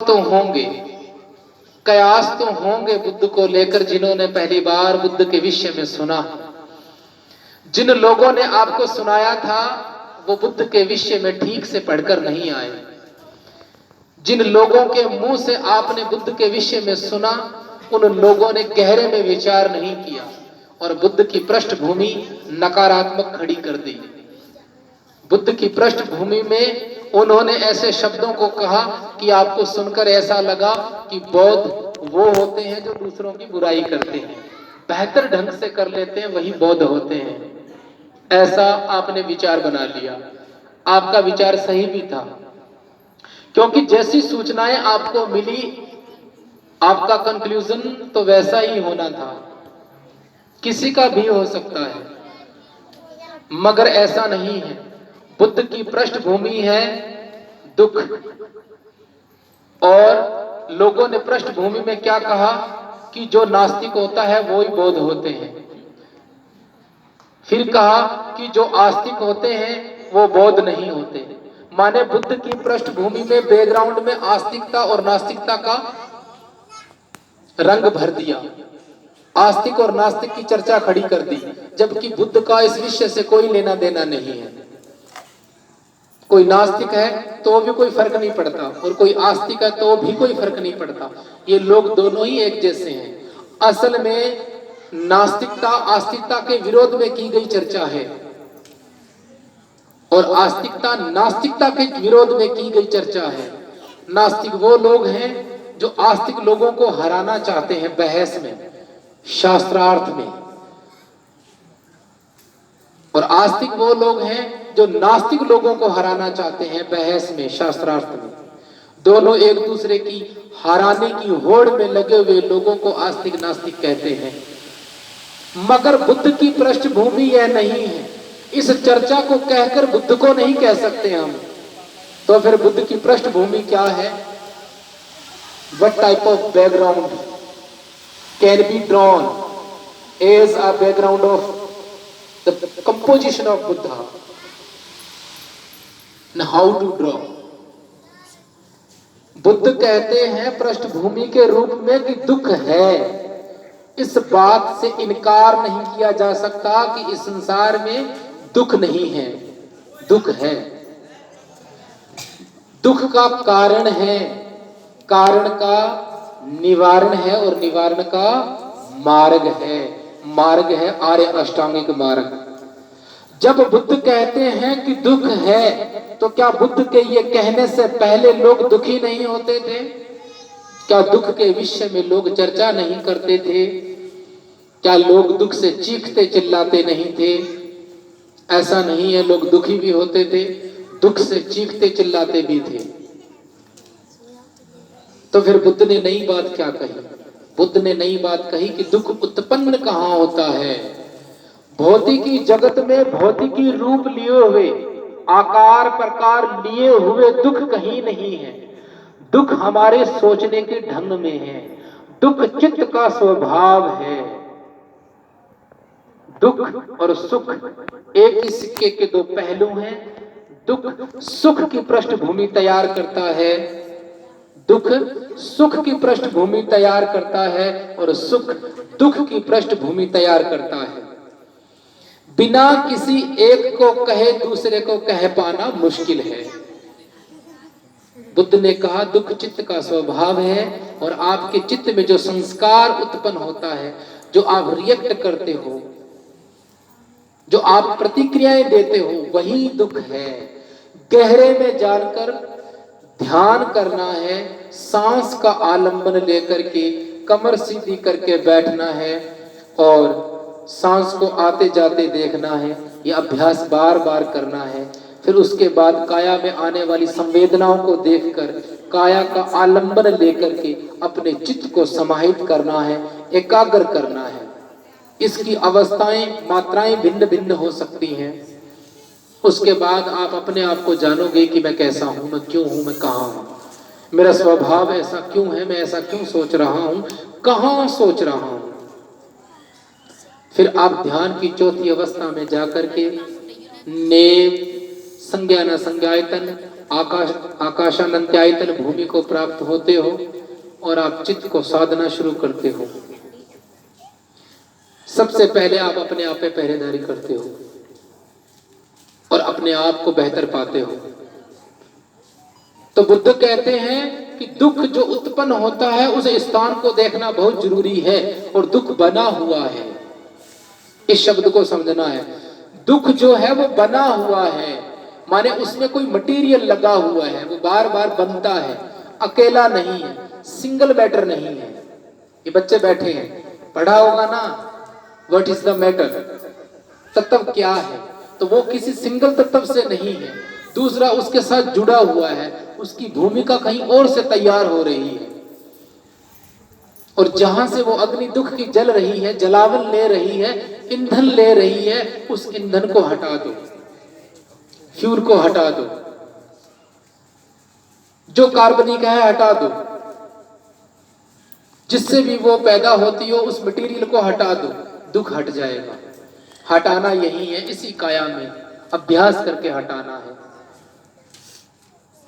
तो होंगे, कयास तो होंगे बुद्ध को लेकर जिन्होंने पहली बार बुद्ध के विषय में सुना। जिन लोगों ने आपको सुनाया था वो बुद्ध के विषय में ठीक से पढ़कर नहीं आए। जिन लोगों के मुंह से आपने बुद्ध के विषय में सुना उन लोगों ने गहरे में विचार नहीं किया और बुद्ध की पृष्ठभूमि नकारात्मक खड़ी कर दी। बुद्ध की पृष्ठभूमि में उन्होंने ऐसे शब्दों को कहा कि आपको सुनकर ऐसा लगा कि बौद्ध वो होते हैं जो दूसरों की बुराई करते हैं, बेहतर ढंग से कर लेते हैं, वही बौद्ध होते हैं। ऐसा आपने विचार बना लिया। आपका विचार सही भी था, क्योंकि जैसी सूचनाएं आपको मिली आपका कंक्लूजन तो वैसा ही होना था। किसी का भी हो सकता है, मगर ऐसा नहीं है। बुद्ध की पृष्ठभूमि है दुख, और लोगों ने पृष्ठभूमि में क्या कहा कि जो नास्तिक होता है वो ही बौद्ध होते हैं। फिर कहा कि जो आस्तिक होते हैं वो बौद्ध नहीं होते। माने बुद्ध की पृष्ठभूमि में बैकग्राउंड में आस्तिकता और नास्तिकता का रंग भर दिया, आस्तिक और नास्तिक की चर्चा खड़ी कर दी, जबकि बुद्ध का इस विषय से कोई लेना देना नहीं है। कोई नास्तिक है तो भी कोई फर्क नहीं पड़ता और कोई आस्तिक है तो भी कोई फर्क नहीं पड़ता। ये लोग दोनों ही एक जैसे हैं। असल में नास्तिकता आस्तिकता के विरोध में की गई चर्चा है और आस्तिकता नास्तिकता के विरोध में की गई चर्चा है। नास्तिक वो लोग हैं जो आस्तिक लोगों को हराना चाहते हैं बहस में, शास्त्रार्थ में, और आस्तिक वो लोग हैं जो नास्तिक लोगों को हराना चाहते हैं बहस में, शास्त्रार्थ में। दोनों एक दूसरे की हराने की होड़ में लगे हुए लोगों को आस्तिक नास्तिक कहते हैं। मगर बुद्ध की पृष्ठभूमि यह नहीं है। इस चर्चा को कहकर बुद्ध को नहीं कह सकते हम। तो फिर बुद्ध की पृष्ठभूमि क्या है? What type of background can be drawn as a background of the composition of Buddha? And how to draw? Buddha कहते हैं पृष्ठभूमि के रूप में कि दुख है। इस बात से इनकार नहीं किया जा सकता कि इस संसार में दुख नहीं है, दुख है। दुख का कारण है, कारण का निवारण है और निवारण का मार्ग है। मार्ग है आर्य अष्टांगिक मार्ग। जब बुद्ध कहते हैं कि दुख है तो क्या बुद्ध के ये कहने से पहले लोग दुखी नहीं होते थे? क्या दुख के विषय में लोग चर्चा नहीं करते थे? क्या लोग दुख से चीखते चिल्लाते नहीं थे? ऐसा नहीं है, लोग दुखी भी होते थे, दुख से चीखते चिल्लाते भी थे। तो फिर बुद्ध ने नई बात क्या कही? बुद्ध ने नई बात कही कि दुख उत्पन्न कहाँ होता है। भौतिकी जगत में भौतिकी रूप लिए हुए, आकार प्रकार लिए हुए दुख कहीं नहीं है। दुख हमारे सोचने के ढंग में है। दुख चित्त का स्वभाव है। दुख और सुख एक ही सिक्के के दो पहलू हैं। दुख सुख की पृष्ठभूमि तैयार करता है, दुख सुख की पृष्ठभूमि तैयार करता है और सुख दुख की पृष्ठभूमि तैयार करता है। बिना किसी एक को कहे दूसरे को कह पाना मुश्किल है। बुद्ध ने कहा दुख चित्त का स्वभाव है और आपके चित्त में जो संस्कार उत्पन्न होता है, जो आप रिएक्ट करते हो, जो आप प्रतिक्रियाएं देते हो, वही दुख है। गहरे में जानकर ध्यान करना है, सांस का आलंबन लेकर के कमर सीधी करके बैठना है और सांस को आते जाते देखना है। यह अभ्यास बार बार करना है। फिर उसके बाद काया में आने वाली संवेदनाओं को देखकर काया का आलंबन लेकर के अपने चित्त को समाहित करना है, एकाग्र करना है। इसकी अवस्थाएं मात्राएं भिन्न भिन्न हो सकती हैं। उसके बाद आप अपने आप को जानोगे कि मैं कैसा हूं, मैं क्यों हूं, मैं कहां हूं, मेरा स्वभाव ऐसा क्यों है, मैं ऐसा क्यों सोच रहा हूं, कहां सोच रहा हूं। फिर आप ध्यान की चौथी अवस्था में जाकर के नेव संज्ञान संज्ञायतन आकाशानंत्यायतन भूमि को प्राप्त होते हो और आप चित्त को साधना शुरू करते हो। सबसे पहले आप अपने आप पे पहरेदारी करते हो और अपने आप को बेहतर पाते हो। तो बुद्ध कहते हैं कि दुख जो उत्पन्न होता है उस स्थान को देखना बहुत जरूरी है और दुख बना हुआ है, इस शब्द को समझना है। दुख जो है वो बना हुआ है, माने उसमें कोई मटेरियल लगा हुआ है, वो बार बार बनता है, अकेला नहीं है, सिंगल मैटर नहीं है। ये बच्चे बैठे हैं, पढ़ा होगा ना व्हाट इज द मैटर, तत्व क्या है, तो वो किसी सिंगल तत्व से नहीं है, दूसरा उसके साथ जुड़ा हुआ है, उसकी भूमिका कहीं और से तैयार हो रही है। और जहां से वो अग्नि दुख की जल रही है, जलावन ले रही है, ईंधन ले रही है, उस ईंधन को हटा दो, फ्यूल को हटा दो, जो कार्बनिक है हटा दो, जिससे भी वो पैदा होती हो उस मटेरियल को हटा दो, दुख हट जाएगा। हटाना यही है, इसी काया में अभ्यास करके हटाना है।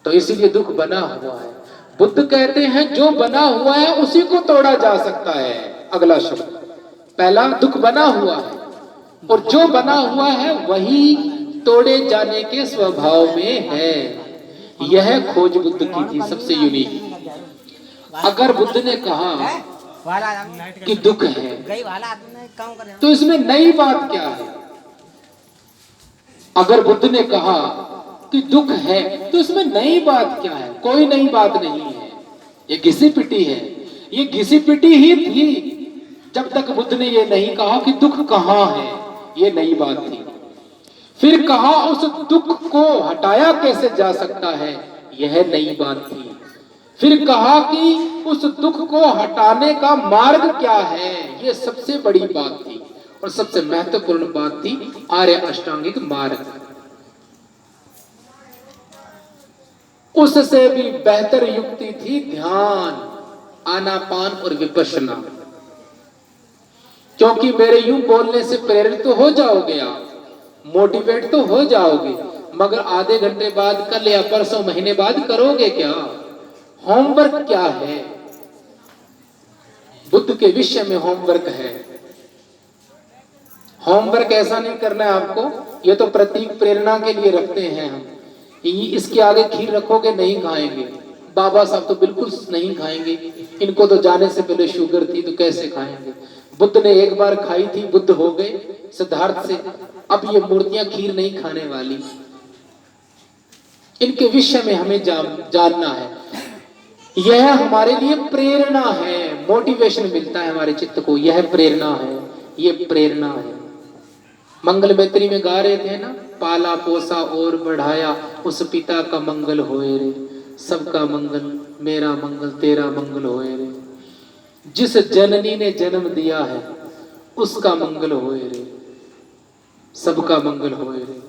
तो इसीलिए दुख बना हुआ है। बुद्ध कहते हैं जो बना हुआ है उसी को तोड़ा जा सकता है। अगला शब्द, पहला दुख बना हुआ है और जो बना हुआ है वही तोड़े जाने के स्वभाव में है। यह खोज बुद्ध की थी, सबसे यूनिक। अगर बुद्ध ने कहा कि दुख है तो इसमें नई बात क्या है? अगर बुद्ध ने कहा कि दुख है तो इसमें नई बात क्या है? कोई नई बात नहीं है, ये घिसी पिटी है। ये घिसी पिटी ही थी जब तक बुद्ध ने ये नहीं कहा कि दुख कहाँ है, ये नई बात थी। फिर कहा उस दुख को हटाया कैसे जा सकता है, यह नई बात थी। फिर कहा कि उस दुख को हटाने का मार्ग क्या है, यह सबसे बड़ी बात थी और सबसे महत्वपूर्ण बात थी आर्य अष्टांगिक मार्ग। उससे भी बेहतर युक्ति थी ध्यान, आनापान और विपश्यना। क्योंकि मेरे यूं बोलने से प्रेरित तो हो जाओगे आप, मोटिवेट तो हो जाओगे, मगर आधे घंटे बाद, कल या परसों, महीने बाद करोगे क्या? होमवर्क क्या है? बुद्ध के विषय में होमवर्क है। होमवर्क ऐसा नहीं करना है आपको, ये तो प्रतीक प्रेरणा के लिए रखते हैं हम। इसके आगे खीर रखोगे नहीं खाएंगे, बाबा साहब तो बिल्कुल नहीं खाएंगे, इनको तो जाने से पहले शुगर थी तो कैसे खाएंगे। बुद्ध ने एक बार खाई थी, बुद्ध हो गए सिद्धार्थ से, अब ये मूर्तियां खीर नहीं खाने वाली। इनके विषय में हमें जानना है। यह हमारे लिए प्रेरणा है, मोटिवेशन मिलता है हमारे चित्त को, यह प्रेरणा है, ये प्रेरणा है। मंगल मैत्री में गा रहे थे ना, पाला पोसा और बढ़ाया उस पिता का मंगल होए रे, सबका मंगल मेरा मंगल तेरा मंगल होए रे। जिस जननी ने जन्म दिया है उसका मंगल होए रे, सबका मंगल होए रे।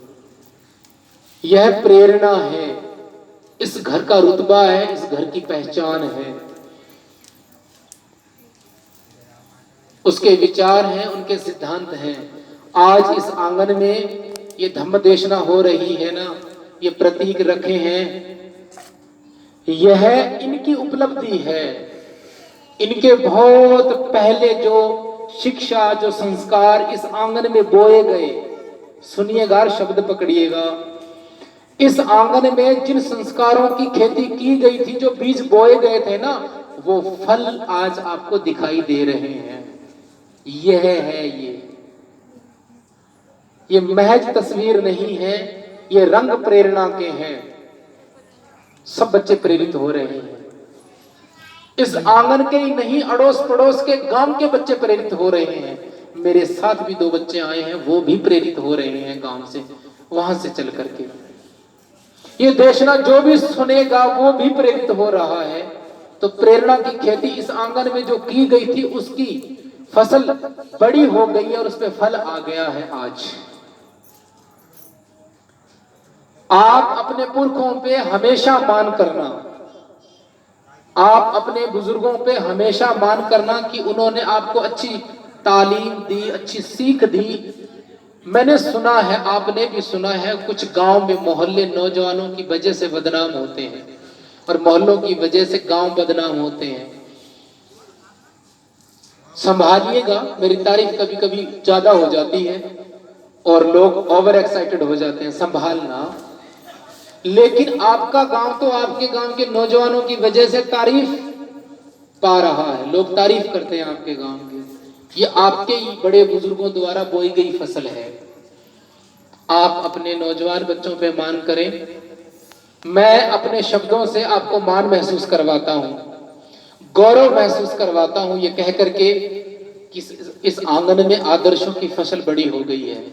यह प्रेरणा है, इस घर का रुतबा है, इस घर की पहचान है, उसके विचार हैं, उनके सिद्धांत हैं। आज इस आंगन में ये धम्म देशना हो रही है ना, ये प्रतीक रखे हैं, यह इनकी उपलब्धि है। इनके बहुत पहले जो शिक्षा, जो संस्कार इस आंगन में बोए गए, सुनिएगा, शब्द पकड़िएगा, इस आंगन में जिन संस्कारों की खेती की गई थी, जो बीज बोए गए थे ना, वो फल आज आपको दिखाई दे रहे हैं। यह है, ये महज तस्वीर नहीं है, ये रंग प्रेरणा के हैं। सब बच्चे प्रेरित हो रहे हैं। इस आंगन के ही नहीं, अड़ोस पड़ोस के गांव के बच्चे प्रेरित हो रहे हैं। मेरे साथ भी 2 बच्चे आए हैं, वो भी प्रेरित हो रहे हैं गांव से, वहां से चल करके। ये देशना जो भी सुनेगा वो भी प्रेरित हो रहा है। तो प्रेरणा की खेती इस आंगन में जो की गई थी, उसकी फसल बड़ी हो गई है और उसमें फल आ गया है। आज आप अपने पुरखों पे हमेशा मान करना, आप अपने बुजुर्गों पे हमेशा मान करना कि उन्होंने आपको अच्छी तालीम दी, अच्छी सीख दी, मैंने सुना है, आपने भी सुना है, कुछ गांव में मोहल्ले नौजवानों की वजह से बदनाम होते हैं और मोहल्लों की वजह से गांव बदनाम होते हैं। संभालिएगा, मेरी तारीफ कभी कभी ज्यादा हो जाती है और लोग ओवर एक्साइटेड हो जाते हैं, संभालना। लेकिन आपका गांव तो आपके गांव के नौजवानों की वजह से तारीफ पा रहा है, लोग तारीफ करते हैं आपके गांव की। ये आपके ही बड़े बुजुर्गों द्वारा बोई गई फसल है। आप अपने नौजवान बच्चों पे मान करें। मैं अपने शब्दों से आपको मान महसूस करवाता हूं, गौरव महसूस करवाता हूं, ये कह करके कि इस आंगन में आदर्शों की फसल बड़ी हो गई है।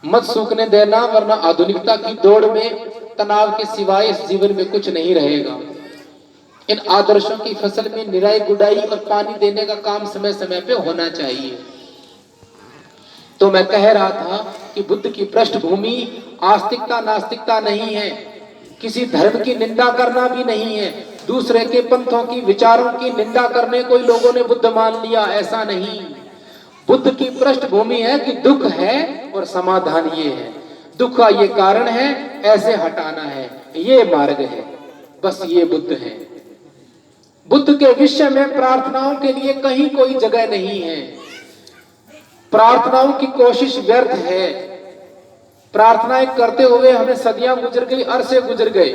मत सूखने देना, वरना आधुनिकता की दौड़ में तनाव के सिवाय इस जीवन में कुछ नहीं रहेगा। इन आदर्शों की फसल में निराई गुड़ाई और पानी देने का काम समय समय पे होना चाहिए। तो मैं कह रहा था कि बुद्ध की पृष्ठभूमि आस्तिकता नास्तिकता नहीं है, किसी धर्म की निंदा करना भी नहीं है, दूसरे के पंथों की विचारों की निंदा करने कोई लोगों ने बुद्ध मान लिया, ऐसा नहीं। बुद्ध की पृष्ठभूमि है कि दुख है और समाधान ये है, दुख का ये कारण है, ऐसे हटाना है, ये मार्ग है, बस ये बुद्ध है। बुद्ध के विषय में प्रार्थनाओं के लिए कहीं कोई जगह नहीं है। प्रार्थनाओं की कोशिश व्यर्थ है। प्रार्थनाएं करते हुए हमें सदियां गुजर गई, अरसे गुजर गए,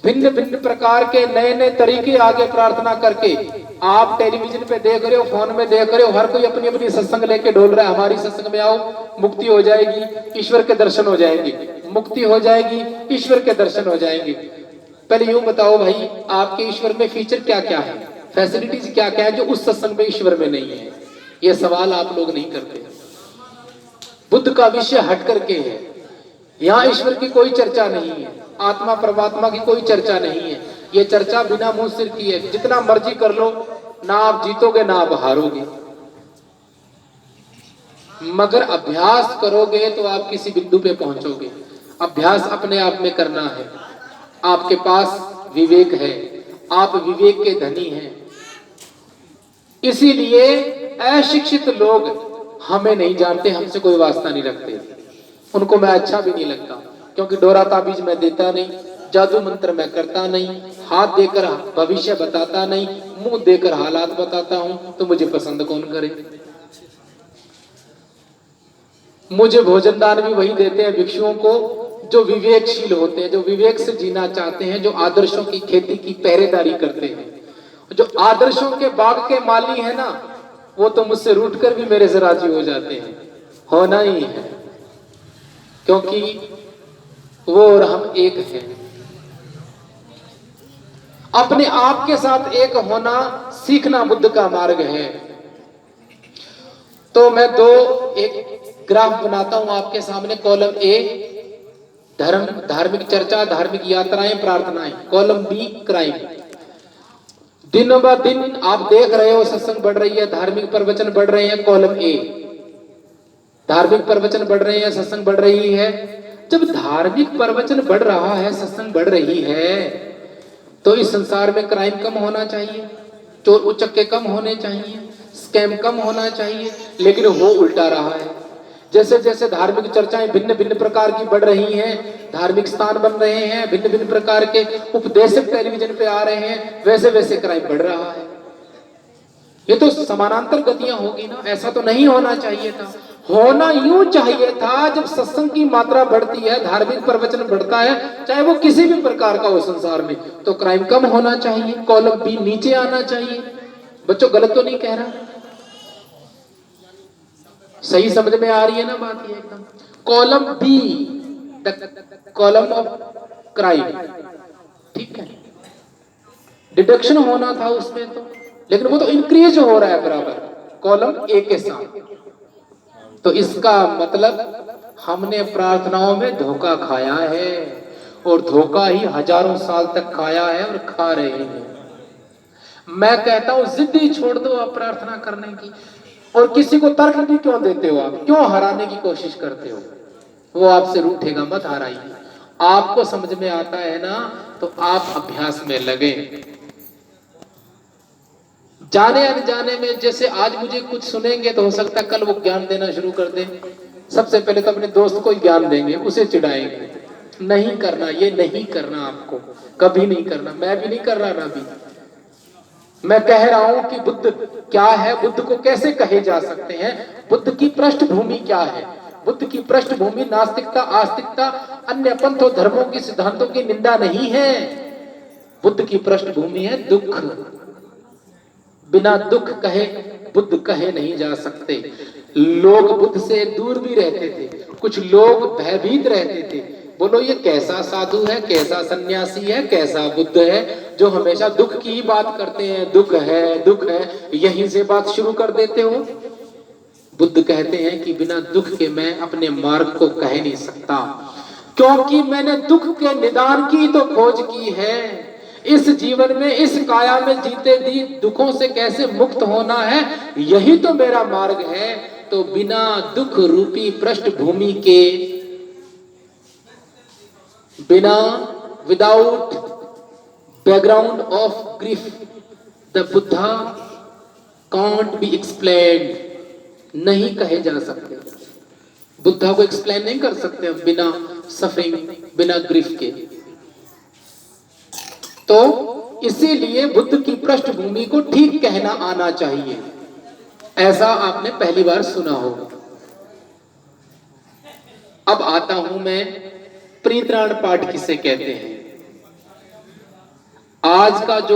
भिन्न भिन्न प्रकार के नए नए तरीके आगे प्रार्थना करके। आप टेलीविजन पे देख रहे हो, फोन में देख रहे हो, हर कोई अपनी अपनी सत्संग लेके डोल रहा है। हमारी सत्संग में आओ, मुक्ति हो जाएगी, ईश्वर के दर्शन हो जाएंगे, मुक्ति हो जाएगी, ईश्वर के दर्शन हो जाएंगे। पहले यूं बताओ भाई, आपके ईश्वर में फीचर क्या क्या है, फैसिलिटीज क्या क्या है जो उस सत्संग में ईश्वर में नहीं है? ये सवाल आप लोग नहीं करते। बुद्ध का विषय हट करके है, यहाँ ईश्वर की कोई चर्चा नहीं है, आत्मा परमात्मा की कोई चर्चा नहीं है। ये चर्चा बिना मुंह सिर की है। जितना मर्जी कर लो, ना आप जीतोगे ना आप हारोगे, मगर अभ्यास करोगे तो आप किसी बिंदु पे पहुंचोगे। अभ्यास अपने आप में करना है। आपके पास विवेक है, आप विवेक के धनी हैं। इसीलिए अशिक्षित लोग हमें नहीं जानते, हमसे कोई वास्ता नहीं रखते, उनको मैं अच्छा भी नहीं लगता, क्योंकि डोरा ताबीज मैं देता नहीं, जादू मंत्र मैं करता नहीं, हाथ देकर भविष्य बताता नहीं, मुंह देकर हालात बताता हूं, तो मुझे पसंद कौन करे? मुझे भोजन दान भी वही देते हैं भिक्षुओं को जो विवेकशील होते हैं, जो विवेक से जीना चाहते हैं, जो आदर्शों की खेती की पहरेदारी करते हैं। जो आदर्शों के बाग के माली है ना, वो तो मुझसे रूठ कर भी मेरे से राजी हो जाते हैं। होना ही है, क्योंकि वो और हम एक हैं। अपने आप के साथ एक होना सीखना बुद्ध का मार्ग है। तो मैं एक ग्राफ बनाता हूं आपके सामने। कॉलम ए धर्म, धार्मिक चर्चा, धार्मिक यात्राएं, प्रार्थनाएं। Column B crime. दिन ब दिन आप देख रहे हो सत्संग बढ़ रही है, धार्मिक प्रवचन बढ़ रहे हैं। कॉलम ए धार्मिक प्रवचन बढ़ रहे हैं, सत्संग बढ़ रही है। जब धार्मिक प्रवचन बढ़ रहा है, सत्संग बढ़ रही है, तो इस संसार में क्राइम कम होना चाहिए, चोर उचक्के कम होने चाहिए, स्कैम कम होना चाहिए। लेकिन वो उल्टा रहा है। जैसे जैसे धार्मिक चर्चाएं भिन्न भिन्न प्रकार की बढ़ रही हैं, धार्मिक स्थान बन रहे हैं, भिन्न भिन्न प्रकार के उपदेशक टेलीविजन पे आ रहे हैं, वैसे वैसे क्राइम बढ़ रहा है। ये तो समानांतर गतियां होगी ना, ऐसा तो नहीं होना चाहिए था। होना यूं चाहिए था, जब सत्संग की मात्रा बढ़ती है, धार्मिक प्रवचन बढ़ता है, चाहे वो किसी भी प्रकार का हो संसार में, तो क्राइम कम होना चाहिए, कॉलम बी नीचे आना चाहिए। बच्चों गलत तो नहीं कह रहा, सही समझ में आ रही है ना बात? ये एकदम column B, the column of crime, ठीक है। डिडक्शन होना था उसमें तो, लेकिन वो तो इंक्रीज हो रहा है बराबर कॉलम ए के साथ। तो इसका मतलब हमने प्रार्थनाओं में धोखा खाया है, और धोखा ही हजारों साल तक खाया है और खा रहे हैं। मैं कहता हूं जिद ही छोड़ दो आप प्रार्थना करने की। और किसी को तर्क भी क्यों देते हो आप, क्यों हराने की कोशिश करते हो? वो आपसे रूठेगा, मत हराइए। आपको समझ में आता है ना, तो आप अभ्यास में लगे। जाने अनजाने में, जैसे आज मुझे कुछ सुनेंगे तो हो सकता है कल वो ज्ञान देना शुरू कर दे, सबसे पहले तो अपने दोस्त को ज्ञान देंगे, उसे चिढ़ाएंगे, नहीं करना, ये नहीं करना, आपको कभी नहीं करना। मैं भी नहीं कर रहा ना अभी, मैं कह रहा हूं कि बुद्ध क्या है, बुद्ध को कैसे कहे जा सकते हैं, बुद्ध की पृष्ठभूमि क्या है। बुद्ध की पृष्ठभूमि नास्तिकता, आस्तिकता, अन्य पंथों धर्मों की सिद्धांतों की निंदा नहीं है। बुद्ध की पृष्ठभूमि है दुख। बिना दुख कहे बुद्ध कहे नहीं जा सकते। लोग बुद्ध से दूर भी रहते थे, कुछ लोग भयभीत रहते थे, बोलो ये कैसा साधु है, कैसा सन्यासी है, कैसा बुद्ध है जो हमेशा दुख की ही बात करते हैं, दुख है दुख है, यहीं से बात शुरू कर देते हो। बुद्ध कहते हैं कि बिना दुख के मैं अपने मार्ग को कह नहीं सकता, क्योंकि मैंने दुख के निदान की तो खोज की है। इस जीवन में, इस काया में जीते दी दुखों से कैसे मुक्त होना है, यही तो मेरा मार्ग है। तो बिना दुख रूपी पृष्ठभूमि के, बिना, without background of grief, the Buddha can't be explained, नहीं कहे जा सकते। बुद्धा को एक्सप्लेन नहीं कर सकते हम बिना सफरिंग, बिना ग्रीफ के। तो इसीलिए बुद्ध की पृष्ठभूमि को ठीक कहना आना चाहिए। ऐसा आपने पहली बार सुना होगा। अब आता हूं मैं, परित्राण पाठ किसे कहते हैं। आज का जो